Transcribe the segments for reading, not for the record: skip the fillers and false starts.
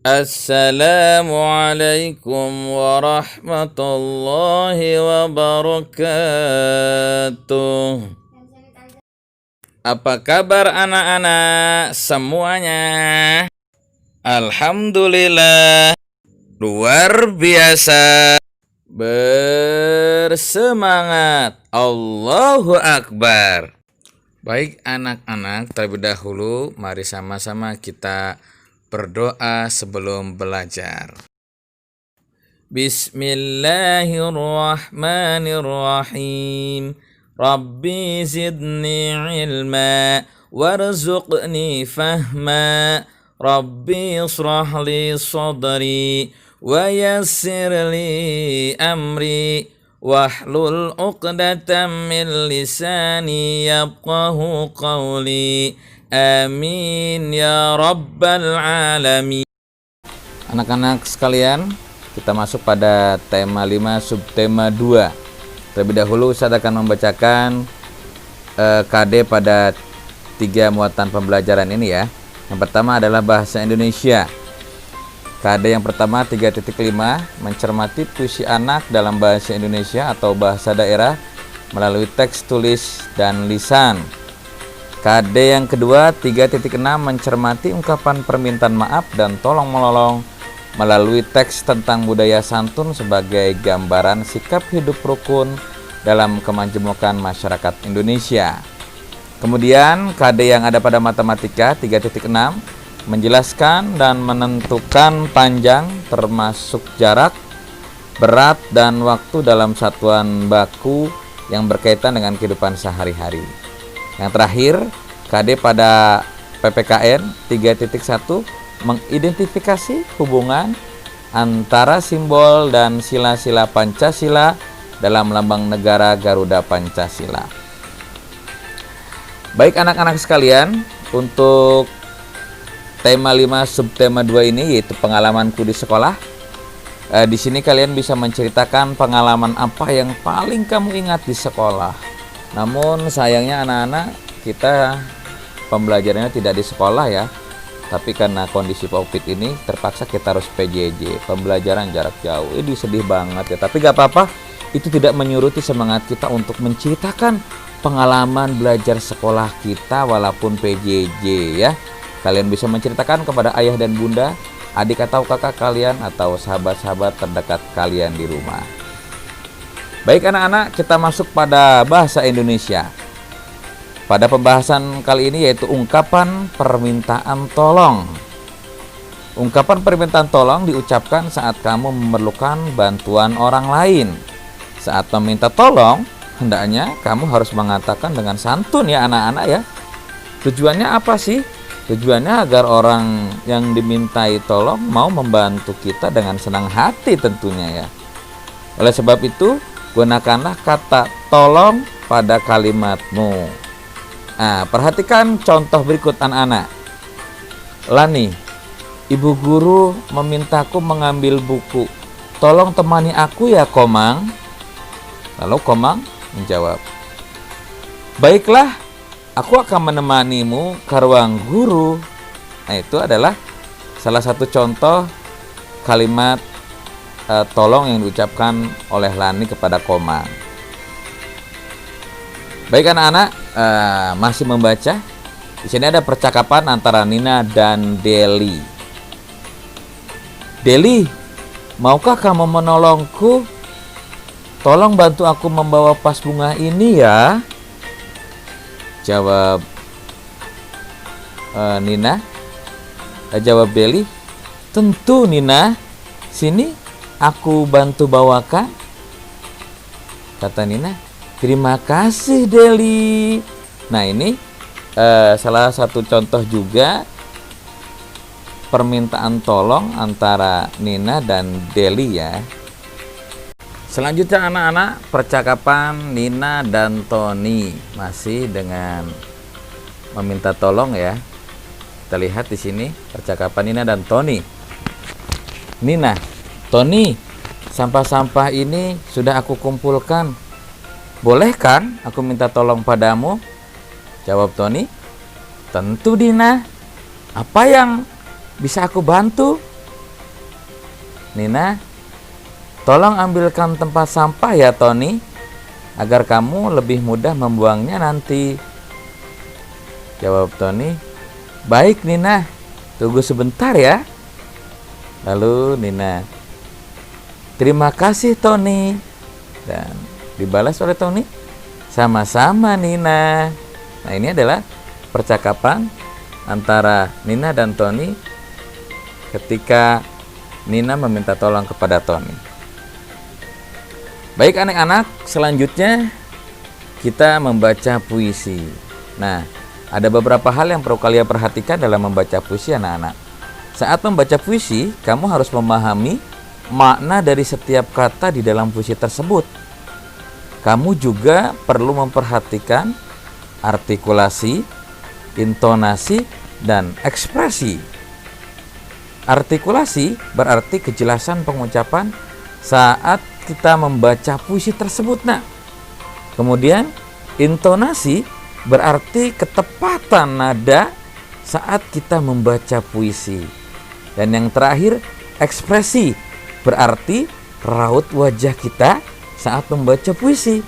Assalamualaikum warahmatullahi wabarakatuh. Apa kabar anak-anak semuanya? Alhamdulillah, luar biasa. Bersemangat. Allahu Akbar. Baik anak-anak, terlebih dahulu mari sama-sama kita berdoa sebelum belajar. Bismillahirrahmanirrahim. Rabbi zidni ilma warzuqni fahma. Rabbi israh li sadri wa yassir li amri wahlul 'uqdatam min lisani yafqahu qawli. Amin ya rabbal alamin. Anak-anak sekalian, kita masuk pada tema 5 subtema 2. Terlebih dahulu Ustaz akan membacakan KD pada 3 muatan pembelajaran ini ya. Yang pertama adalah bahasa Indonesia. KD yang pertama 3.5, mencermati puisi anak dalam bahasa Indonesia atau bahasa daerah melalui teks tulis dan lisan. KD yang kedua 3.6, mencermati ungkapan permintaan maaf dan tolong menolong melalui teks tentang budaya santun sebagai gambaran sikap hidup rukun dalam kemajmukan masyarakat Indonesia. Kemudian KD yang ada pada matematika 3.6, menjelaskan dan menentukan panjang termasuk jarak, berat dan waktu dalam satuan baku yang berkaitan dengan kehidupan sehari-hari. Yang terakhir, KD pada PPKN 3.1, mengidentifikasi hubungan antara simbol dan sila-sila Pancasila dalam lambang negara Garuda Pancasila. Baik anak-anak sekalian, untuk tema 5 subtema 2 ini yaitu pengalamanku di sekolah. Di sini kalian bisa menceritakan pengalaman apa yang paling kamu ingat di sekolah. Namun sayangnya anak-anak kita pembelajarannya tidak di sekolah ya. Tapi karena kondisi COVID ini terpaksa kita harus PJJ, pembelajaran jarak jauh. Ini sedih banget ya. Tapi gak apa-apa, itu tidak menyuruti semangat kita untuk menceritakan pengalaman belajar sekolah kita walaupun PJJ ya. Kalian bisa menceritakan kepada ayah dan bunda, adik atau kakak kalian, atau sahabat-sahabat terdekat kalian di rumah. Baik anak-anak, kita masuk pada bahasa Indonesia. Pada pembahasan kali ini yaitu ungkapan permintaan tolong. Ungkapan permintaan tolong diucapkan saat kamu memerlukan bantuan orang lain. Saat meminta tolong, hendaknya kamu harus mengatakan dengan santun ya anak-anak ya. Tujuannya apa sih? Tujuannya agar orang yang dimintai tolong mau membantu kita dengan senang hati tentunya ya. Oleh sebab itu, gunakanlah kata tolong pada kalimatmu. Nah, perhatikan contoh berikut anak-anak. Lani, ibu guru memintaku mengambil buku. Tolong temani aku ya Komang. Lalu Komang menjawab, baiklah, aku akan menemanimu ke ruang guru. Nah, itu adalah salah satu contoh kalimat tolong yang diucapkan oleh Lani kepada Komang. Baik anak-anak, masih membaca. Di sini ada percakapan antara Nina dan Deli. Deli, maukah kamu menolongku? Tolong bantu aku membawa vas bunga ini ya. Jawab Nina. Jawab Deli, tentu Nina. Sini aku bantu bawakan. Kata Nina. Terima kasih Deli. Nah ini salah satu contoh juga permintaan tolong antara Nina dan Deli ya. Selanjutnya anak-anak, percakapan Nina dan Tony masih dengan meminta tolong ya. Kita lihat di sini percakapan Nina dan Tony. Nina, Tony, sampah-sampah ini sudah aku kumpulkan. Boleh kan aku minta tolong padamu? Jawab Tony. Tentu Dina. Apa yang bisa aku bantu? Nina, tolong ambilkan tempat sampah ya Tony, agar kamu lebih mudah membuangnya nanti. Jawab Tony, baik Nina, tunggu sebentar ya. Lalu Nina, terima kasih Tony. Dan dibalas oleh Tony, sama-sama Nina. Nah, ini adalah percakapan antara Nina dan Tony ketika Nina meminta tolong kepada Tony. Baik anak-anak, selanjutnya kita membaca puisi. Nah, ada beberapa hal yang perlu kalian perhatikan dalam membaca puisi anak-anak. Saat membaca puisi, kamu harus memahami makna dari setiap kata di dalam puisi tersebut. Kamu juga perlu memperhatikan artikulasi, intonasi, dan ekspresi. Artikulasi berarti kejelasan pengucapan saat kita membaca puisi tersebut. Nah, kemudian intonasi berarti ketepatan nada saat kita membaca puisi. Dan yang terakhir, ekspresi berarti raut wajah kita saat membaca puisi.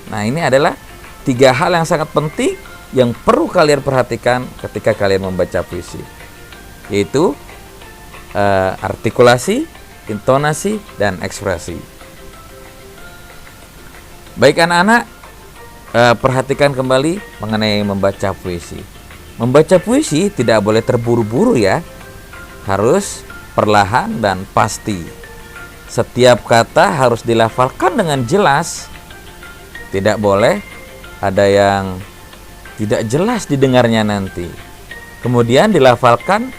Nah, ini adalah 3 hal yang sangat penting yang perlu kalian perhatikan ketika kalian membaca puisi, yaitu artikulasi, intonasi, dan ekspresi. Baik anak-anak, perhatikan kembali mengenai membaca puisi. Membaca puisi tidak boleh terburu-buru ya, harus perlahan dan pasti. Setiap kata harus dilafalkan dengan jelas. Tidak boleh ada yang tidak jelas didengarnya nanti. Kemudian dilafalkan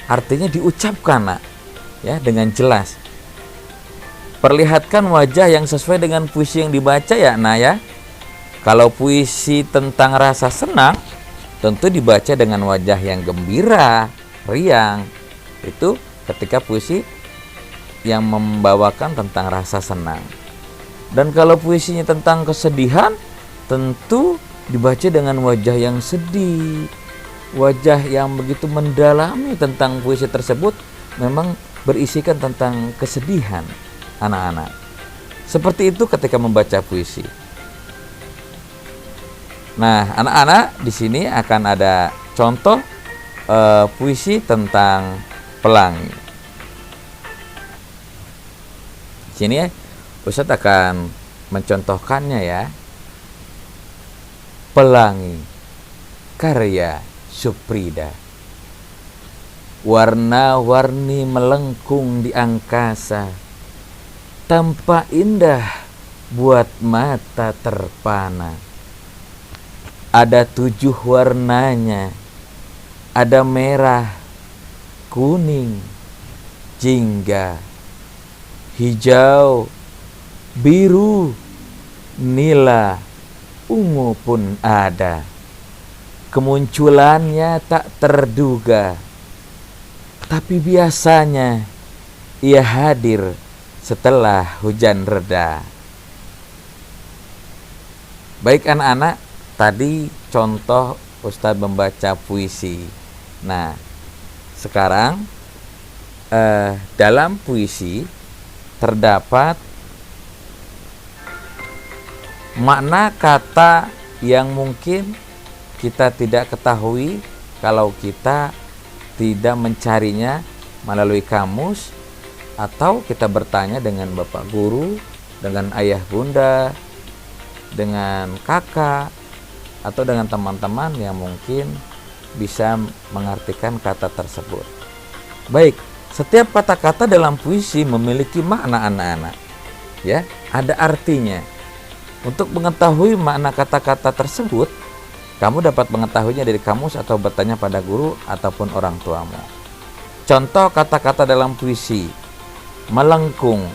artinya diucapkan nak, ya, dengan jelas. Perlihatkan wajah yang sesuai dengan puisi yang dibaca ya nak ya. Kalau puisi tentang rasa senang, tentu dibaca dengan wajah yang gembira, riang. Itu ketika puisi yang membawakan tentang rasa senang. Dan kalau puisinya tentang kesedihan, tentu dibaca dengan wajah yang sedih, wajah yang begitu mendalami tentang puisi tersebut, memang berisikan tentang kesedihan anak-anak. Seperti itu ketika membaca puisi. Nah, anak-anak, di sini akan ada contoh puisi tentang pelangi. Di sini Ustadz akan mencontohkannya ya. Pelangi, karya Suprida. Warna-warni melengkung di angkasa, tampak indah buat mata terpana. Ada 7 warnanya, ada merah, kuning, jingga, hijau, biru, nila, ungu pun ada. Kemunculannya tak terduga, tapi biasanya ia hadir setelah hujan reda. Baik anak-anak, tadi contoh Ustadz membaca puisi. Nah, sekarang dalam puisi terdapat makna kata yang mungkin kita tidak ketahui kalau kita tidak mencarinya melalui kamus, atau kita bertanya dengan bapak guru, dengan ayah bunda, dengan kakak, atau dengan teman-teman yang mungkin bisa mengartikan kata tersebut. Baik, setiap kata-kata dalam puisi memiliki makna anak-anak, ya, ada artinya. Untuk mengetahui makna kata-kata tersebut, kamu dapat mengetahuinya dari kamus atau bertanya pada guru ataupun orang tuamu. Contoh kata-kata dalam puisi: melengkung,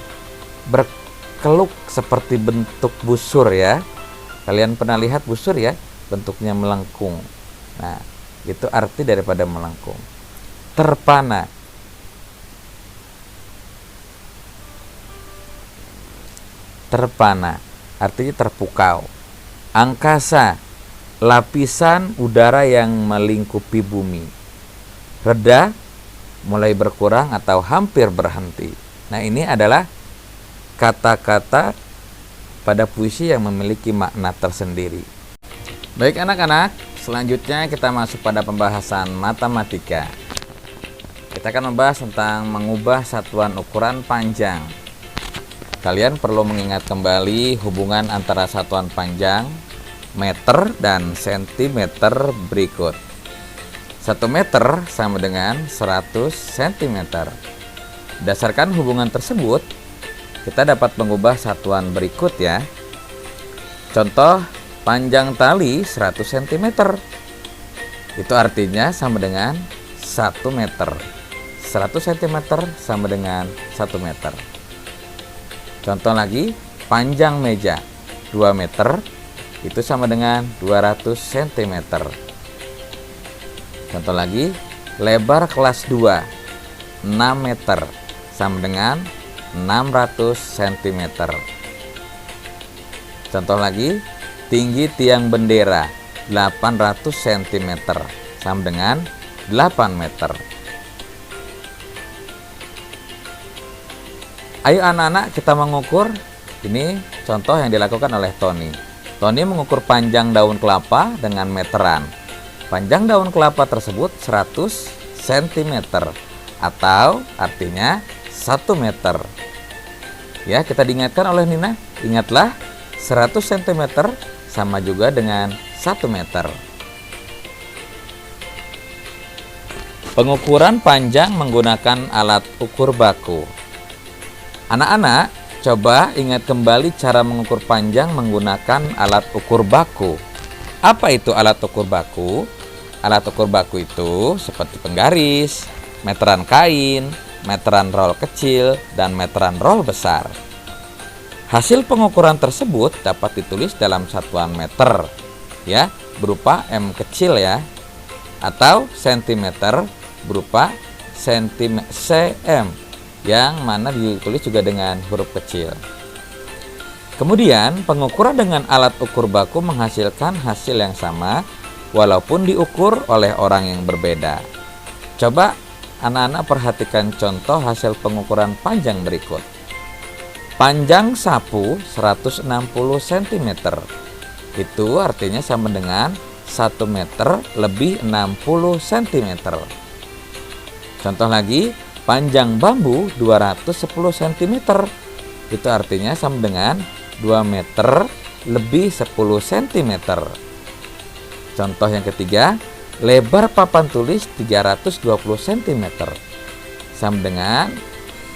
berkeluk seperti bentuk busur ya. Kalian pernah lihat busur ya? Bentuknya melengkung. Nah, itu arti daripada melengkung. Terpana, terpana artinya terpukau. Angkasa, lapisan udara yang melingkupi bumi. Reda, mulai berkurang atau hampir berhenti. Nah, ini adalah kata-kata pada puisi yang memiliki makna tersendiri. Baik anak-anak, selanjutnya kita masuk pada pembahasan matematika. Kita akan membahas tentang mengubah satuan ukuran panjang. Kalian perlu mengingat kembali hubungan antara satuan panjang, meter, dan sentimeter berikut. 1 meter sama dengan 100 cm. Berdasarkan hubungan tersebut, kita dapat mengubah satuan berikut ya. Contoh, panjang tali 100 cm. Itu artinya sama dengan 1 meter. 100 cm sama dengan 1 meter. Contoh lagi, panjang meja 2 meter itu sama dengan 200 cm. Contoh lagi, lebar kelas 2 6 meter sama dengan 600 cm. Contoh lagi, tinggi tiang bendera 800 cm sama dengan 8 meter. Ayo anak-anak kita mengukur. Ini contoh yang dilakukan oleh Tony. Tony mengukur panjang daun kelapa dengan meteran. Panjang daun kelapa tersebut 100 cm atau artinya 1 meter. Ya, kita diingatkan oleh Nina, ingatlah 100 cm sama juga dengan 1 meter. Pengukuran panjang menggunakan alat ukur baku. Anak-anak, coba ingat kembali cara mengukur panjang menggunakan alat ukur baku. Apa itu alat ukur baku? Alat ukur baku itu seperti penggaris, meteran kain, meteran roll kecil, dan meteran roll besar. Hasil pengukuran tersebut dapat ditulis dalam satuan meter, ya, berupa M kecil ya, atau sentimeter berupa cm, yang mana ditulis juga dengan huruf kecil. Kemudian, pengukuran dengan alat ukur baku menghasilkan hasil yang sama, walaupun diukur oleh orang yang berbeda. Coba anak-anak perhatikan contoh hasil pengukuran panjang berikut. Panjang sapu 160 cm. Itu artinya sama dengan 1 meter lebih 60 cm. Contoh lagi, panjang bambu 210 cm. Itu artinya sama dengan 2 meter lebih 10 cm. Contoh yang ketiga, lebar papan tulis 320 cm sama dengan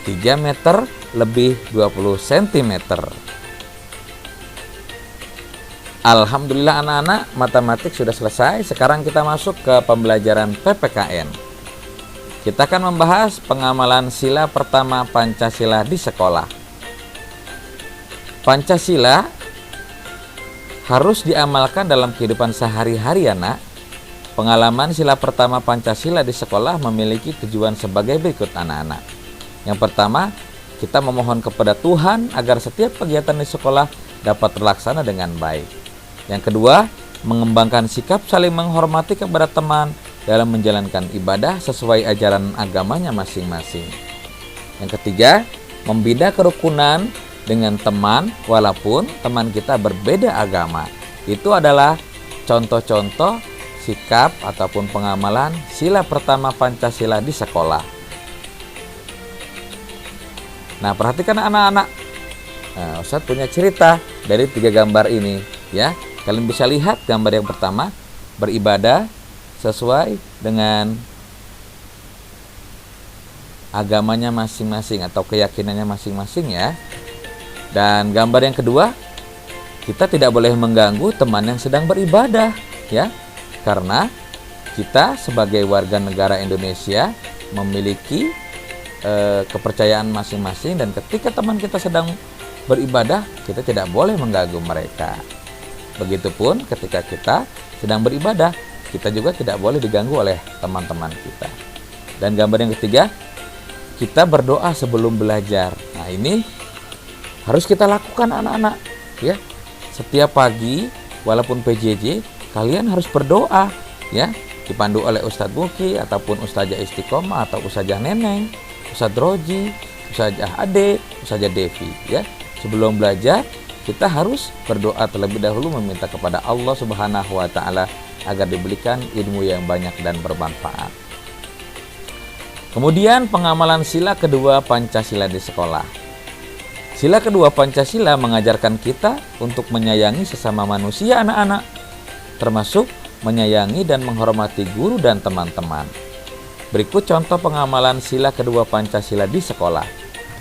3 meter lebih 20 cm. Alhamdulillah anak-anak, matematik sudah selesai. Sekarang kita masuk ke pembelajaran PPKN. Kita akan membahas pengamalan sila pertama Pancasila di sekolah. Pancasila harus diamalkan dalam kehidupan sehari-hari anak. Pengalaman sila pertama Pancasila di sekolah memiliki tujuan sebagai berikut anak-anak. Yang pertama, kita memohon kepada Tuhan agar setiap kegiatan di sekolah dapat terlaksana dengan baik. Yang kedua, mengembangkan sikap saling menghormati kepada teman dalam menjalankan ibadah sesuai ajaran agamanya masing-masing. Yang ketiga, membina kerukunan dengan teman walaupun teman kita berbeda agama. Itu adalah contoh-contoh sikap ataupun pengamalan sila pertama Pancasila di sekolah. Nah, perhatikan anak-anak. Nah, Ustadz punya cerita dari 3 gambar ini ya. Kalian bisa lihat gambar yang pertama, beribadah sesuai dengan agamanya masing-masing atau keyakinannya masing-masing ya. Dan gambar yang kedua, kita tidak boleh mengganggu teman yang sedang beribadah ya. Karena kita sebagai warga negara Indonesia memiliki kepercayaan masing-masing, dan ketika teman kita sedang beribadah, kita tidak boleh mengganggu mereka. Begitupun ketika kita sedang beribadah, kita juga tidak boleh diganggu oleh teman-teman kita. Dan gambar yang ketiga, kita berdoa sebelum belajar. Nah, ini harus kita lakukan anak-anak ya. Setiap pagi walaupun PJJ, kalian harus berdoa ya, dipandu oleh Ustadz Buki ataupun Ustazah Istiqomah atau Ustazah Neneng, Ustadz Roji Ustazah Ade, Ustazah Devi ya. Sebelum belajar kita harus berdoa terlebih dahulu meminta kepada Allah Subhanahu wa taala agar diberikan ilmu yang banyak dan bermanfaat. Kemudian pengamalan sila kedua Pancasila di sekolah. Sila kedua Pancasila mengajarkan kita untuk menyayangi sesama manusia anak-anak, termasuk menyayangi dan menghormati guru dan teman-teman. Berikut contoh pengamalan sila kedua Pancasila di sekolah.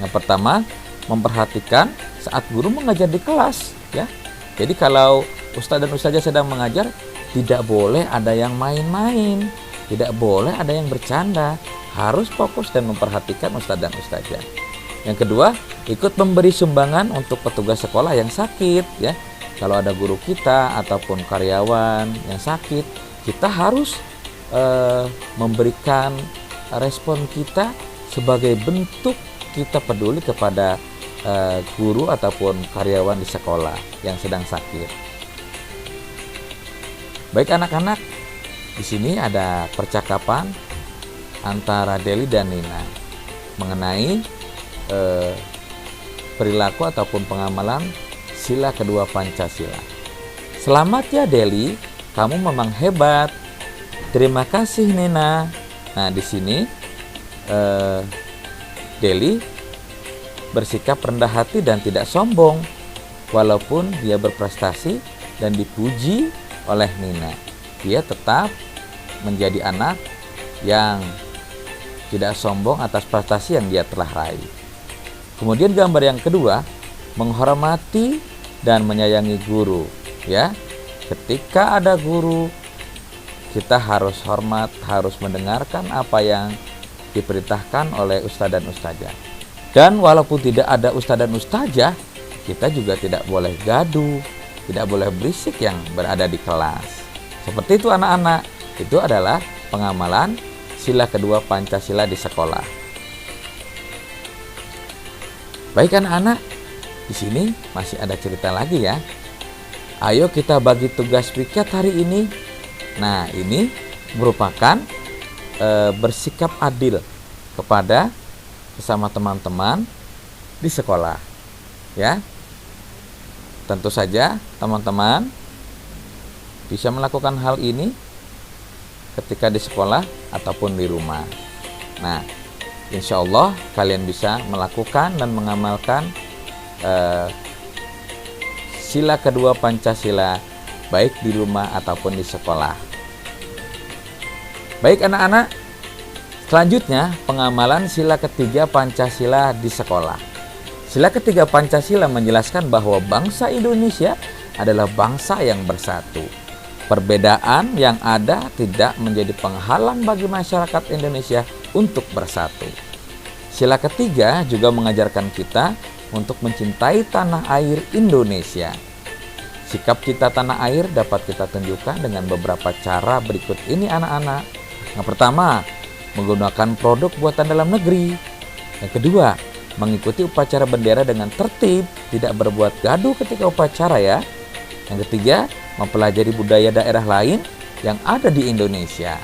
Yang pertama, memperhatikan saat guru mengajar di kelas ya. Jadi kalau ustadz dan ustazah sedang mengajar, tidak boleh ada yang main-main, tidak boleh ada yang bercanda, harus fokus dan memperhatikan ustadz dan ustazah. Yang kedua, ikut memberi sumbangan untuk petugas sekolah yang sakit ya. Kalau ada guru kita ataupun karyawan yang sakit, kita harus memberikan respon kita sebagai bentuk kita peduli kepada guru ataupun karyawan di sekolah yang sedang sakit. Baik anak-anak, di sini ada percakapan antara Deli dan Nina mengenai perilaku ataupun pengamalan sila kedua Pancasila. Selamat ya Deli, kamu memang hebat. Terima kasih Nina. Nah di sini Deli bersikap rendah hati dan tidak sombong, walaupun dia berprestasi dan dipuji oleh Nina. Dia tetap menjadi anak yang tidak sombong atas prestasi yang dia telah raih. Kemudian gambar yang kedua, menghormati dan menyayangi guru. Ya, ketika ada guru, kita harus hormat, harus mendengarkan apa yang diperintahkan oleh ustadz dan ustazah. Dan walaupun tidak ada ustadz dan ustazah, kita juga tidak boleh gaduh, tidak boleh berisik yang berada di kelas. Seperti itu anak-anak, itu adalah pengamalan sila kedua Pancasila di sekolah. Baik anak-anak, di sini masih ada cerita lagi ya. Ayo kita bagi tugas piket hari ini. Nah, ini merupakan bersikap adil kepada sesama teman-teman di sekolah. Ya. Tentu saja teman-teman bisa melakukan hal ini ketika di sekolah ataupun di rumah. Nah, insya Allah kalian bisa melakukan dan mengamalkan sila kedua Pancasila baik di rumah ataupun di sekolah. Baik anak-anak, selanjutnya pengamalan sila ketiga Pancasila di sekolah. Sila ketiga Pancasila menjelaskan bahwa bangsa Indonesia adalah bangsa yang bersatu. Perbedaan yang ada tidak menjadi penghalang bagi masyarakat Indonesia untuk bersatu. Sila ketiga juga mengajarkan kita untuk mencintai tanah air Indonesia. Sikap cinta tanah air dapat kita tunjukkan dengan beberapa cara berikut ini anak-anak. Yang pertama, menggunakan produk buatan dalam negeri. Yang kedua, mengikuti upacara bendera dengan tertib, tidak berbuat gaduh ketika upacara ya. Yang ketiga, mempelajari budaya daerah lain yang ada di Indonesia.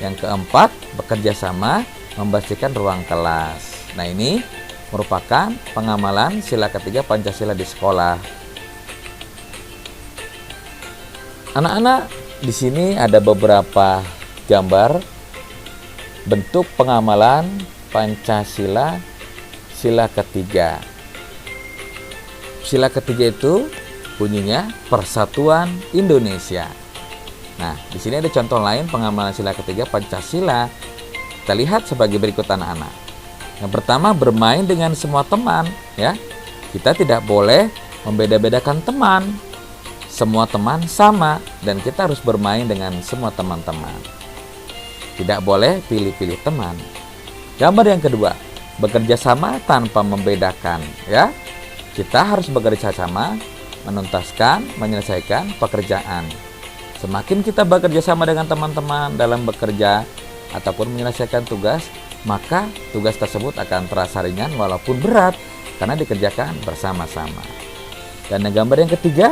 Yang keempat, bekerja sama membersihkan ruang kelas. Nah, ini merupakan pengamalan sila ketiga Pancasila di sekolah. Anak-anak, di sini ada beberapa gambar bentuk pengamalan Pancasila sila ketiga. Sila ketiga itu bunyinya Persatuan Indonesia. Nah, di sini ada contoh lain pengamalan sila ketiga Pancasila. Kita lihat sebagai berikut anak-anak. Yang pertama, bermain dengan semua teman, ya. Kita tidak boleh membeda-bedakan teman. Semua teman sama dan kita harus bermain dengan semua teman-teman. Tidak boleh pilih-pilih teman. Gambar yang kedua, bekerja sama tanpa membedakan, ya. Kita harus bekerja sama menuntaskan, menyelesaikan pekerjaan. Semakin kita bekerja sama dengan teman-teman dalam bekerja ataupun menyelesaikan tugas, maka tugas tersebut akan terasa ringan walaupun berat karena dikerjakan bersama-sama. Dan yang gambar yang ketiga,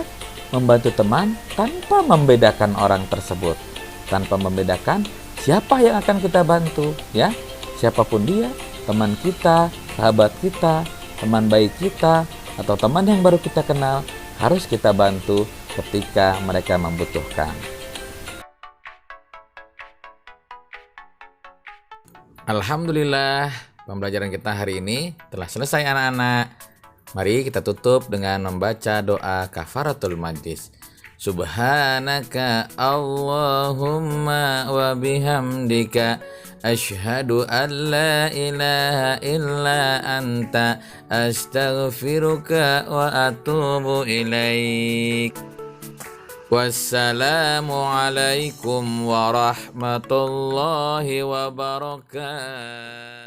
membantu teman tanpa membedakan orang tersebut, tanpa membedakan siapa yang akan kita bantu, ya. Siapapun dia, teman kita, sahabat kita, teman baik kita, atau teman yang baru kita kenal, harus kita bantu ketika mereka membutuhkan. Alhamdulillah, pembelajaran kita hari ini telah selesai anak-anak. Mari kita tutup dengan membaca doa kafaratul majlis. Subhanaka Allahumma wa bihamdika asyhadu an la ilaha illa anta astaghfiruka wa atubu ilaik. Wassalamualaikum warahmatullahi wabarakatuh.